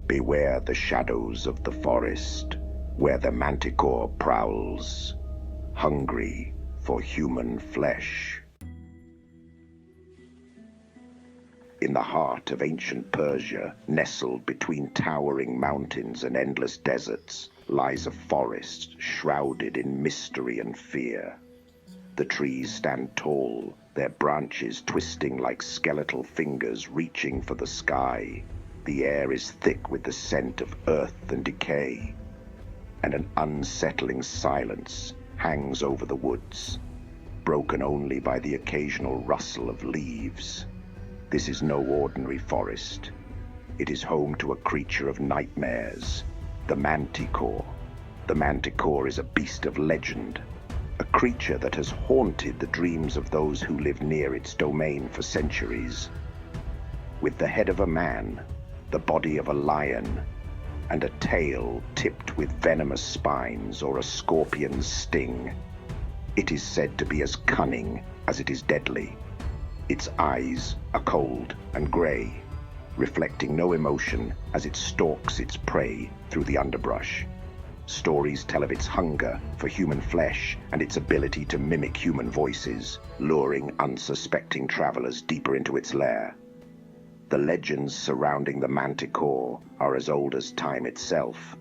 Beware the shadows of the forest, where the Manticore prowls, hungry for human flesh. In the heart of ancient Persia, nestled between towering mountains and endless deserts, lies a forest shrouded in mystery and fear. The trees stand tall, their branches twisting like skeletal fingers reaching for the sky. The air is thick with the scent of earth and decay, and an unsettling silence hangs over the woods, broken only by the occasional rustle of leaves. This is no ordinary forest. It is home to a creature of nightmares, the Manticore. The Manticore is a beast of legend, a creature that has haunted the dreams of those who live near its domain for centuries. With the head of a man, the body of a lion, and a tail tipped with venomous spines or a scorpion's sting, it is said to be as cunning as it is deadly. Its eyes are cold and gray, reflecting no emotion as it stalks its prey through the underbrush. Stories tell of its hunger for human flesh and its ability to mimic human voices, luring unsuspecting travelers deeper into its lair. The legends surrounding the Manticore are as old as time itself.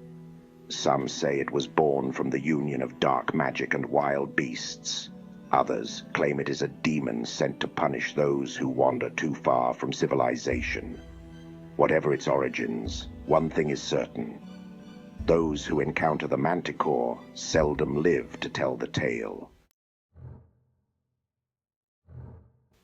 Some say it was born from the union of dark magic and wild beasts. Others claim it is a demon sent to punish those who wander too far from civilization. Whatever its origins, one thing is certain. Those who encounter the Manticore seldom live to tell the tale.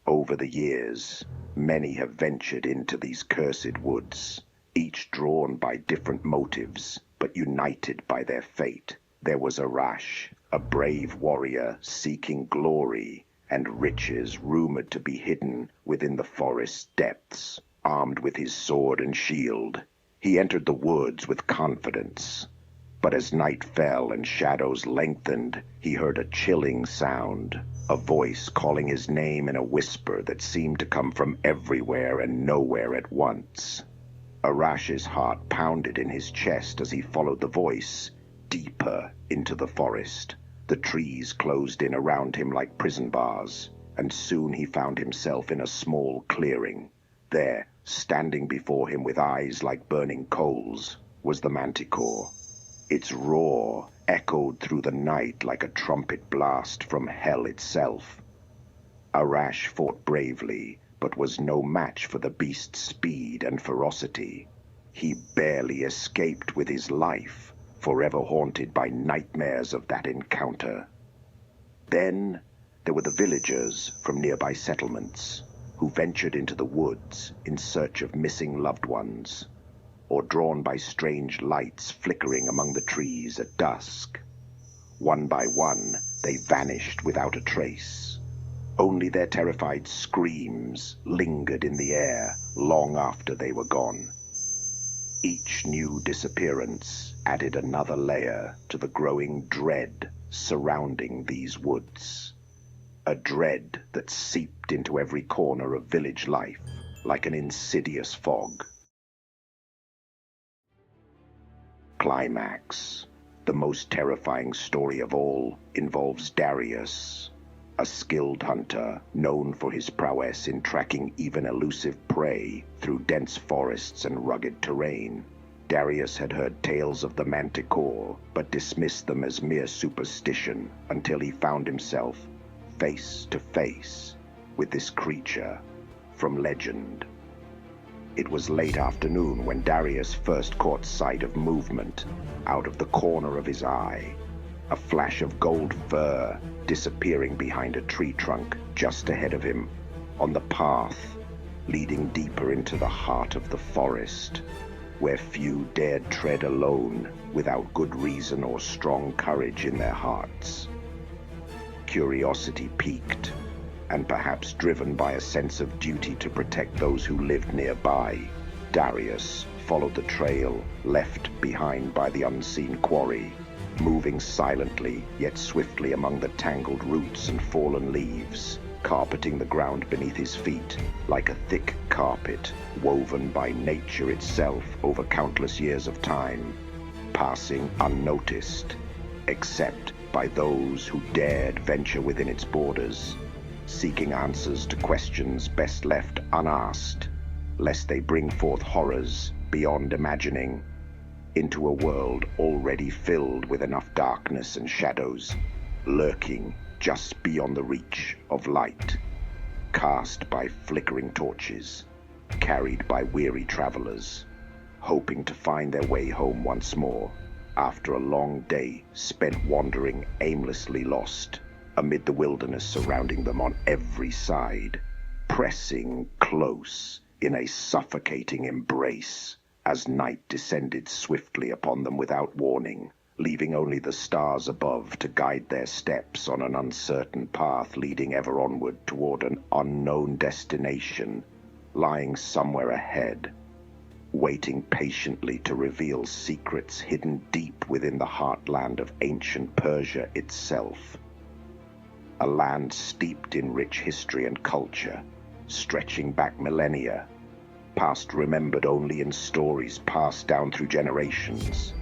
Over the years, many have ventured into these cursed woods, each drawn by different motives, but united by their fate. There was Arash, a brave warrior seeking glory and riches rumored to be hidden within the forest's depths. Armed with his sword and shield, he entered the woods with confidence. But as night fell and shadows lengthened, he heard a chilling sound, a voice calling his name in a whisper that seemed to come from everywhere and nowhere at once. Arash's heart pounded in his chest as he followed the voice deeper into the forest. The trees closed in around him like prison bars, and soon he found himself in a small clearing. There, standing before him with eyes like burning coals, was the Manticore. Its roar echoed through the night like a trumpet blast from hell itself. Arash fought bravely, but was no match for the beast's speed and ferocity. He barely escaped with his life, forever haunted by nightmares of that encounter. Then there were the villagers from nearby settlements, who ventured into the woods in search of missing loved ones, or drawn by strange lights flickering among the trees at dusk. One by one, they vanished without a trace. Only their terrified screams lingered in the air long after they were gone. Each new disappearance added another layer to the growing dread surrounding these woods. A dread that seeped into every corner of village life like an insidious fog. Climax. The most terrifying story of all involves Darius, a skilled hunter known for his prowess in tracking even elusive prey through dense forests and rugged terrain. Darius had heard tales of the Manticore, but dismissed them as mere superstition until he found himself face to face with this creature from legend. It was late afternoon when Darius first caught sight of movement out of the corner of his eye. A flash of gold fur disappearing behind a tree trunk just ahead of him, on the path leading deeper into the heart of the forest, where few dared tread alone without good reason or strong courage in their hearts. Curiosity piqued, and perhaps driven by a sense of duty to protect those who lived nearby, Darius followed the trail left behind by the unseen quarry, moving silently yet swiftly among the tangled roots and fallen leaves. carpeting the ground beneath his feet like a thick carpet woven by nature itself over countless years of time, passing unnoticed, except by those who dared venture within its borders, seeking answers to questions best left unasked, lest they bring forth horrors beyond imagining, into a world already filled with enough darkness and shadows, lurking just beyond the reach of light, cast by flickering torches, carried by weary travelers, hoping to find their way home once more after a long day spent wandering aimlessly lost amid the wilderness surrounding them on every side, pressing close in a suffocating embrace as night descended swiftly upon them without warning, leaving only the stars above to guide their steps on an uncertain path leading ever onward toward an unknown destination lying somewhere ahead, waiting patiently to reveal secrets hidden deep within the heartland of ancient Persia itself. A land steeped in rich history and culture, stretching back millennia, past remembered only in stories passed down through generations,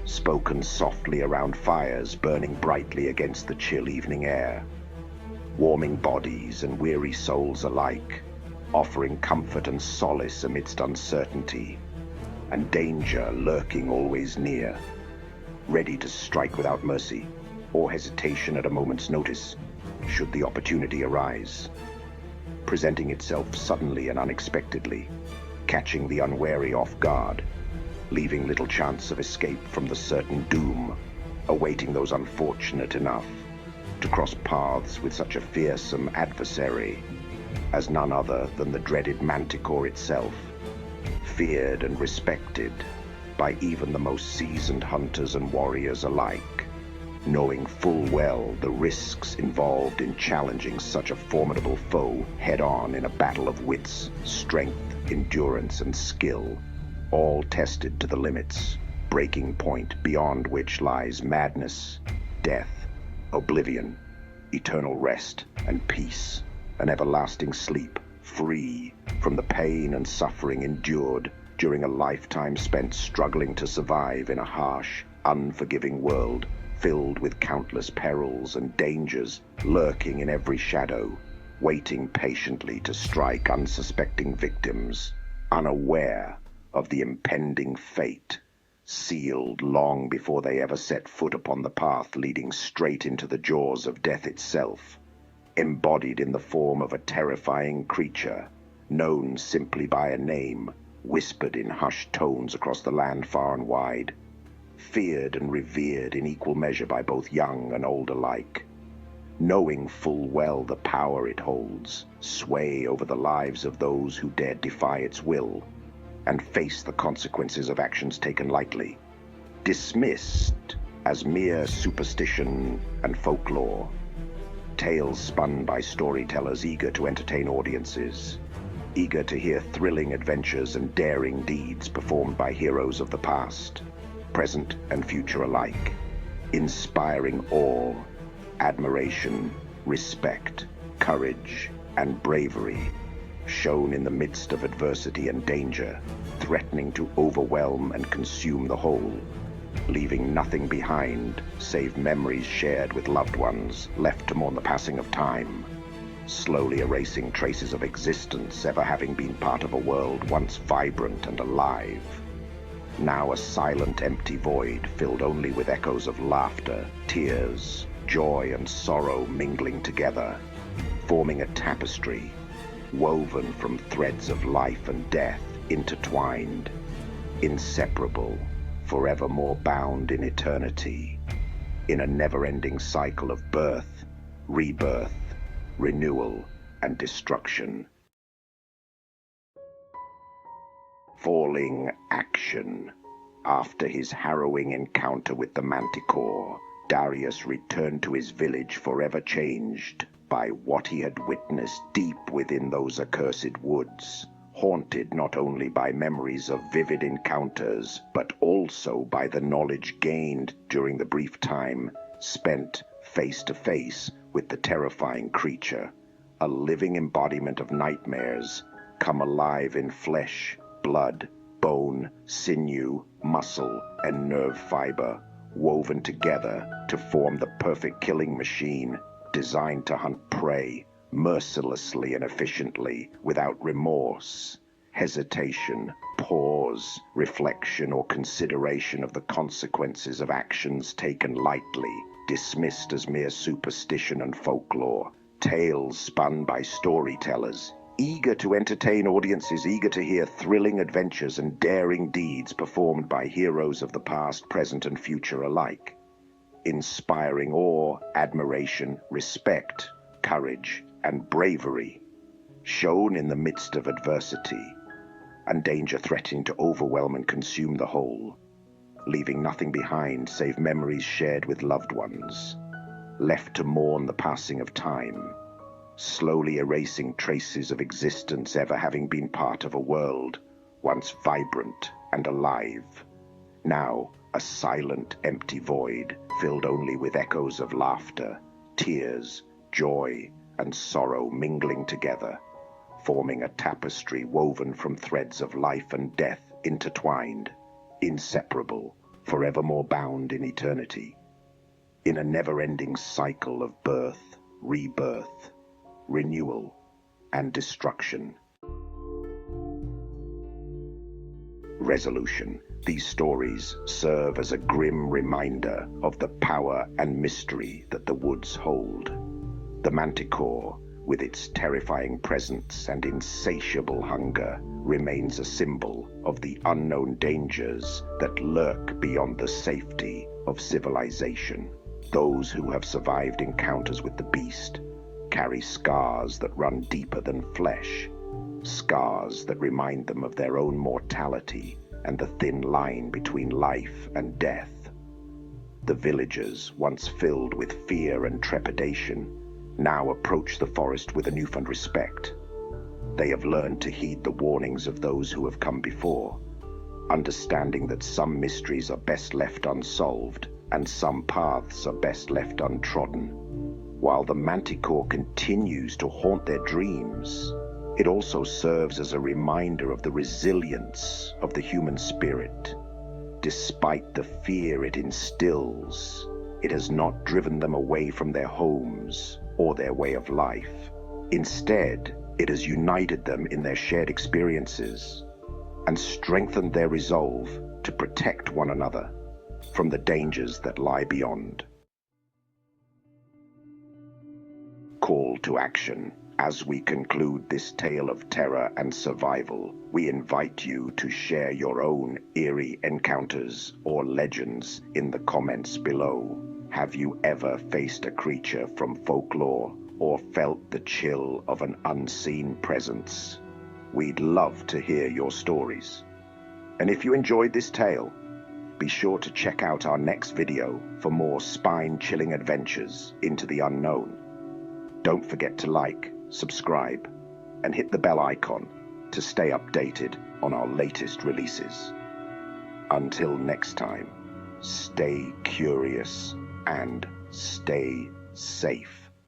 spoken softly around fires burning brightly against the chill evening air, warming bodies and weary souls alike, offering comfort and solace amidst uncertainty, and danger lurking always near, ready to strike without mercy or hesitation at a moment's notice, should the opportunity arise, presenting itself suddenly and unexpectedly, catching the unwary off guard, leaving little chance of escape from the certain doom awaiting those unfortunate enough to cross paths with such a fearsome adversary as none other than the dreaded Manticore itself, feared and respected by even the most seasoned hunters and warriors alike, knowing full well the risks involved in challenging such a formidable foe head-on in a battle of wits, strength, endurance, and skill, all tested to the limits, breaking point beyond which lies madness, death, oblivion, eternal rest and peace, an everlasting sleep, free from the pain and suffering endured during a lifetime spent struggling to survive in a harsh, unforgiving world filled with countless perils and dangers lurking in every shadow, waiting patiently to strike unsuspecting victims, unaware of the impending fate, sealed long before they ever set foot upon the path leading straight into the jaws of death itself, embodied in the form of a terrifying creature, known simply by a name, whispered in hushed tones across the land far and wide, feared and revered in equal measure by both young and old alike, knowing full well the power it holds, sway over the lives of those who dared defy its will, and face the consequences of actions taken lightly, dismissed as mere superstition and folklore, tales spun by storytellers eager to entertain audiences, eager to hear thrilling adventures and daring deeds performed by heroes of the past, present and future alike, inspiring awe, admiration, respect, courage, and bravery, shown in the midst of adversity and danger, threatening to overwhelm and consume the whole, leaving nothing behind save memories shared with loved ones left to mourn the passing of time, slowly erasing traces of existence ever having been part of a world once vibrant and alive. Now a silent, empty void filled only with echoes of laughter, tears, joy, and sorrow mingling together, forming a tapestry woven from threads of life and death intertwined, inseparable, forevermore bound in eternity, in a never-ending cycle of birth, rebirth, renewal, and destruction. Falling action. After his harrowing encounter with the Manticore, Darius returned to his village forever changed by what he had witnessed deep within those accursed woods, haunted not only by memories of vivid encounters, but also by the knowledge gained during the brief time spent face to face with the terrifying creature, a living embodiment of nightmares, come alive in flesh, blood, bone, sinew, muscle, and nerve fiber, woven together to form the perfect killing machine designed to hunt prey mercilessly and efficiently, without remorse, hesitation, pause, reflection, or consideration of the consequences of actions taken lightly, dismissed as mere superstition and folklore. Tales spun by storytellers, eager to entertain audiences, eager to hear thrilling adventures and daring deeds performed by heroes of the past, present, and future alike. Inspiring awe, admiration, respect, courage, and bravery, shown in the midst of adversity and danger threatening to overwhelm and consume the whole, leaving nothing behind save memories shared with loved ones, left to mourn the passing of time, slowly erasing traces of existence ever having been part of a world once vibrant and alive, now a silent, empty void filled only with echoes of laughter, tears, joy, and sorrow mingling together, forming a tapestry woven from threads of life and death intertwined, inseparable, forevermore bound in eternity, in a never-ending cycle of birth, rebirth, renewal, and destruction. Resolution. These stories serve as a grim reminder of the power and mystery that the woods hold. The Manticore, with its terrifying presence and insatiable hunger, remains a symbol of the unknown dangers that lurk beyond the safety of civilization. Those who have survived encounters with the beast carry scars that run deeper than flesh, scars that remind them of their own mortality and the thin line between life and death. The villagers, once filled with fear and trepidation, now approach the forest with a newfound respect. They have learned to heed the warnings of those who have come before, understanding that some mysteries are best left unsolved and some paths are best left untrodden. While the Manticore continues to haunt their dreams, it also serves as a reminder of the resilience of the human spirit. Despite the fear it instills, it has not driven them away from their homes or their way of life. Instead, it has united them in their shared experiences and strengthened their resolve to protect one another from the dangers that lie beyond. Call to action. As we conclude this tale of terror and survival, we invite you to share your own eerie encounters or legends in the comments below. Have you ever faced a creature from folklore or felt the chill of an unseen presence? We'd love to hear your stories. And if you enjoyed this tale, be sure to check out our next video for more spine-chilling adventures into the unknown. Don't forget to like, subscribe, and hit the bell icon to stay updated on our latest releases. Until next time, stay curious and stay safe.